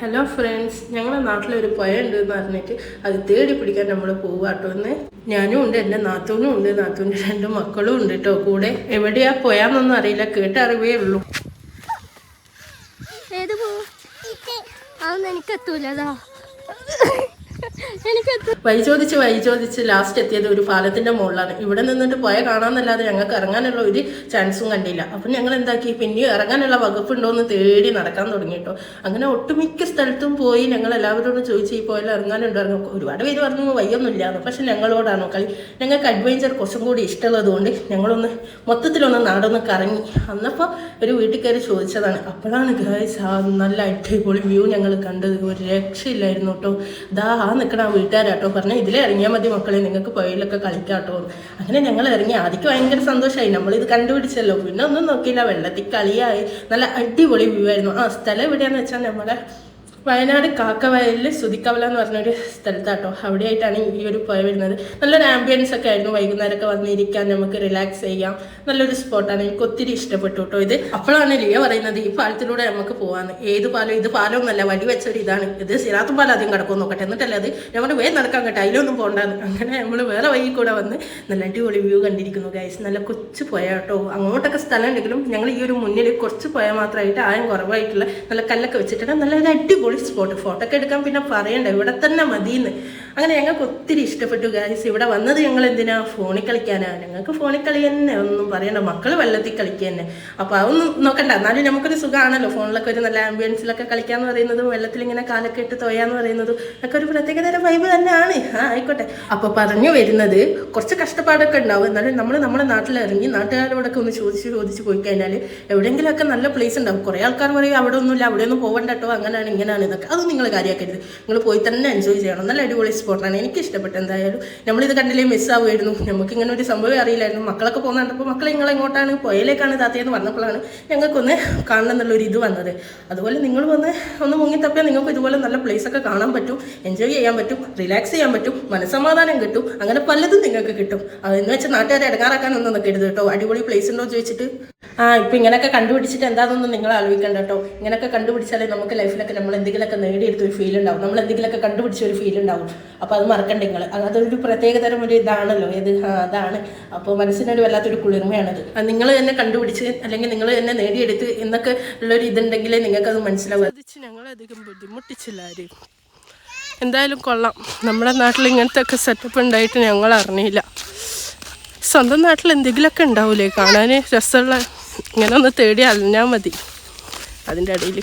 Hello friends, ഞങ്ങളുടെ നാട്ടിലൊരു പുഴ ഉണ്ട് എന്ന് പറഞ്ഞിട്ട് അത് തേടി പിടിക്കാൻ നമ്മൾ പോവാട്ടോ. എന്ന് ഞാനും ഉണ്ട്, എൻ്റെ നാത്തൂനും ഉണ്ട്, നാത്തൂൻ്റെ 2 മക്കളും ഉണ്ട് കേട്ടോ കൂടെ. എവിടെയാ പോയാന്നൊന്നും അറിയില്ല, കേട്ടറിവേ ഉള്ളൂ. ഏത് പോവും എനിക്കെത്തൂലതാ. വഴി ചോദിച്ച് ലാസ്റ്റ് എത്തിയത് ഒരു പാലത്തിന്റെ മുകളിലാണ്. ഇവിടെ നിന്നിട്ട് പുഴ കാണാന്നല്ലാതെ ഞങ്ങൾക്ക് ഇറങ്ങാനുള്ള ഒരു ചാൻസും കണ്ടില്ല. അപ്പം ഞങ്ങൾ എന്താക്കി, പിന്നെയും ഇറങ്ങാനുള്ള വകുപ്പുണ്ടോ എന്ന് തേടി നടക്കാൻ തുടങ്ങി കേട്ടോ. അങ്ങനെ ഒട്ടുമിക്ക സ്ഥലത്തും പോയി ഞങ്ങൾ എല്ലാവരോടും ചോദിച്ച് ഈ പുഴയിൽ ഇറങ്ങാനുണ്ടോ. ഒരുപാട് പേര് പറഞ്ഞു വയ്യൊന്നുമില്ലാന്ന്. പക്ഷെ ഞങ്ങളോടാണോ കളി. ഞങ്ങൾക്ക് അഡ്വഞ്ചർ കുറച്ചും കൂടി ഇഷ്ടമുള്ളതുകൊണ്ട് ഞങ്ങളൊന്ന് മൊത്തത്തിലൊന്ന് നാടൊന്ന് കറങ്ങി. അന്നപ്പോൾ ഒരു വീട്ടിൽ കയറി ചോദിച്ചതാണ്. അപ്പോഴാണ് ഗൈസ് നല്ല അടിപൊളി വ്യൂ ഞങ്ങൾ കണ്ടത്. ഒരു രക്ഷയില്ലായിരുന്നു കേട്ടോ. ആ നിൽക്കണ ആ വീട്ടുകാരാട്ടോ പറഞ്ഞാൽ ഇതിലേ ഇറങ്ങിയാൽ മതി മക്കളെ, നിങ്ങൾക്ക് പുഴയിലൊക്കെ കളിക്കാട്ടോ. അങ്ങനെ ഞങ്ങൾ ഇറങ്ങി. ആദ്യം ഭയങ്കര സന്തോഷമായി, നമ്മളിത് കണ്ടുപിടിച്ചല്ലോ. പിന്നെ ഒന്നും നോക്കിയില്ല, വെള്ളത്തിൽ കളിയായി. നല്ല അടിപൊളി വ്യൂ ആയിരുന്നു. സ്ഥലം എവിടെയാണെന്ന് വെച്ചാൽ നമ്മുടെ വയനാട് കാക്കവയലിൽ സുതിക്കവല എന്ന് പറഞ്ഞൊരു സ്ഥലത്താട്ടോ. അവിടെയായിട്ടാണ് ഈ ഒരു പുഴ വരുന്നത്. നല്ലൊരു ആംബിയൻസ് ഒക്കെ ആയിരുന്നു. വൈകുന്നേരമൊക്കെ വന്നിരിക്കാൻ നമുക്ക് റിലാക്സ് ചെയ്യാം. നല്ലൊരു സ്പോട്ടാണ്. എനിക്ക് ഒത്തിരി ഇഷ്ടപ്പെട്ടു കേട്ടോ ഇത്. അപ്പോഴാണ് ലിയ പറയുന്നത് ഈ പാലത്തിലൂടെ നമുക്ക് പോകാമെന്ന്. ഏത് പാലം? ഇത് പാലമൊന്നുമല്ല, വടി വെച്ചൊരു ഇതാണ്. ഇത് സിറാത്തും പാലം ആദ്യം കിടക്കും നോക്കട്ടെ, എന്നിട്ടല്ലേ അത് നമ്മുടെ വേഗം നടക്കാൻ കേട്ടോ, അതിലൊന്നും പോകണ്ടാന്ന്. അങ്ങനെ നമ്മൾ വേറെ വഴി കൂടെ വന്ന് നല്ല അടിപൊളി വ്യൂ കണ്ടിരിക്കുന്നു ഗൈസ്. നല്ല കൊച്ചു പുഴ കേട്ടോ. അങ്ങോട്ടൊക്കെ സ്ഥലം ഉണ്ടെങ്കിലും ഞങ്ങൾ ഈ ഒരു മുന്നിൽ കുറച്ച് പുഴ മാത്രമായിട്ട് ആയം കുറവായിട്ടുള്ള നല്ല കല്ലൊക്കെ വെച്ചിട്ടുണ്ട്. നല്ലൊരു അടിപൊളി സ്പോട്ട്. ഫോട്ടോ ഒക്കെ എടുക്കാൻ പിന്നെ പറയണ്ട, ഇവിടെ തന്നെ മതിയെന്ന്. അങ്ങനെ ഞങ്ങൾക്ക് ഒത്തിരി ഇഷ്ടപ്പെട്ടു ഗൈസ്. ഇവിടെ വന്നത് ഞങ്ങൾ എന്തിനാ, ഫോണിൽ കളിക്കാനാ. ഞങ്ങൾക്ക് ഫോണിൽ കളി തന്നെ, ഒന്നും പറയണ്ട. മക്കൾ വെള്ളത്തിൽ കളിക്കുക തന്നെ. അപ്പോൾ അതൊന്നും നോക്കണ്ട, എന്നാലും നമുക്കൊരു സുഖമാണല്ലോ. ഫോണിലൊക്കെ ഒരു നല്ല ആംബിയൻസിലൊക്കെ കളിക്കാന്ന് പറയുന്നതും വെള്ളത്തിൽ ഇങ്ങനെ കാലൊക്കെ ഇട്ട് തോയാന്ന് പറയുന്നതും ഒക്കെ ഒരു പ്രത്യേകതരം വൈബ് തന്നെയാണ്. ആയിക്കോട്ടെ. അപ്പോൾ പറഞ്ഞു വരുന്നത് കുറച്ച് കഷ്ടപ്പാടൊക്കെ ഉണ്ടാവും. എന്നാലും നമ്മൾ നമ്മുടെ നാട്ടിലിറങ്ങി നാട്ടുകാരോടൊക്കെ ഒന്ന് ചോദിച്ച് പോയി കഴിഞ്ഞാൽ എവിടെയെങ്കിലുമൊക്കെ നല്ല പ്ലേസ് ഉണ്ടാവും. കുറേ ആൾക്കാർ പറയും അവിടെ ഒന്നുമില്ല, അവിടെ ഒന്നും പോകണ്ട കേട്ടോ, അങ്ങനെയാണ് ഇങ്ങനെയാണ് ഇതൊക്കെ. അത് നിങ്ങൾ കാര്യമാക്കരുത്. നിങ്ങൾ പോയി തന്നെ എൻജോയ് ചെയ്യണം. നല്ല അടിപൊളി സ്പോട്ടാണ്. എനിക്ക് ഇഷ്ടപ്പെട്ടു. എന്തായാലും നമ്മളിത് കണ്ടില്ലേ, മിസ്സാവുമായിരുന്നു. നമുക്കിങ്ങനെ ഒരു സംഭവം അറിയില്ലായിരുന്നു. മക്കളൊക്കെ പോകുന്നുണ്ടപ്പോൾ മക്കളെ നിങ്ങൾ എങ്ങോട്ടാണ്, പുഴയിലേക്കാണ് താത്തയെന്ന് പറഞ്ഞപ്പോഴാണ് ഞങ്ങൾക്കൊന്ന് കാണണം എന്നുള്ളൊരു ഇത് വന്നത്. അതുപോലെ നിങ്ങൾ ഒന്ന് മുങ്ങിത്തപ്പിയാൽ നിങ്ങൾക്ക് ഇതുപോലെ നല്ല പ്ലേസൊക്കെ കാണാൻ പറ്റും, എൻജോയ് ചെയ്യാൻ പറ്റും, റിലാക്സ് ചെയ്യാൻ പറ്റും, മനസ്സമാധാനം കിട്ടും. അങ്ങനെ പലതും നിങ്ങൾക്ക് കിട്ടും. അതെന്ന് വെച്ചാൽ നാട്ടുകാരെ ഇടങ്ങാറാക്കാനൊന്നും നിൽക്കരുത് കേട്ടോ. അടിപൊളി പ്ലേസ് ഉണ്ടോ ചോദിച്ചിട്ട് ഇപ്പം ഇങ്ങനെയൊക്കെ കണ്ടുപിടിച്ചിട്ട് എന്താണെന്നൊന്നും നിങ്ങൾ ആലോചിക്കണ്ട കേട്ടോ. ഇങ്ങനെയൊക്കെ കണ്ടുപിടിച്ചാലേ നമുക്ക് ലൈഫിലൊക്കെ നമ്മൾ എന്തെങ്കിലുമൊക്കെ നേടിയെടുത്തൊരു ഫീൽ ഉണ്ടാവും, നമ്മൾ എന്തെങ്കിലുമൊക്കെ കണ്ടുപിടിച്ച ഒരു ഫീൽ ഉണ്ടാവും. അപ്പോൾ അത് മറക്കണ്ട നിങ്ങൾ. അതൊരു പ്രത്യേകതരം ഒരു ഇതാണല്ലോ ഇത്. അതാണ്. അപ്പോൾ മനസ്സിനൊരു വല്ലാത്തൊരു കുളിർമയാണത്. നിങ്ങൾ തന്നെ കണ്ടുപിടിച്ച് അല്ലെങ്കിൽ നിങ്ങൾ തന്നെ നേടിയെടുത്ത് എന്നൊക്കെ ഉള്ളൊരു ഇതുണ്ടെങ്കിലേ നിങ്ങൾക്കത് മനസ്സിലാവും. ഞങ്ങളധികം ബുദ്ധിമുട്ടിച്ചില്ല ആരും. എന്തായാലും കൊള്ളാം. നമ്മുടെ നാട്ടിൽ ഇങ്ങനത്തെ ഒക്കെ സെറ്റപ്പ് ഉണ്ടായിട്ട് ഞങ്ങൾ അറിഞ്ഞില്ല. സ്വന്തം നാട്ടിൽ എന്തെങ്കിലുമൊക്കെ ഉണ്ടാവില്ലേ കാണാൻ രസമുള്ള. ഇങ്ങനെ ഒന്ന് തേടി അറിഞ്ഞാൽ മതി അതിൻ്റെ ഇടയിൽ.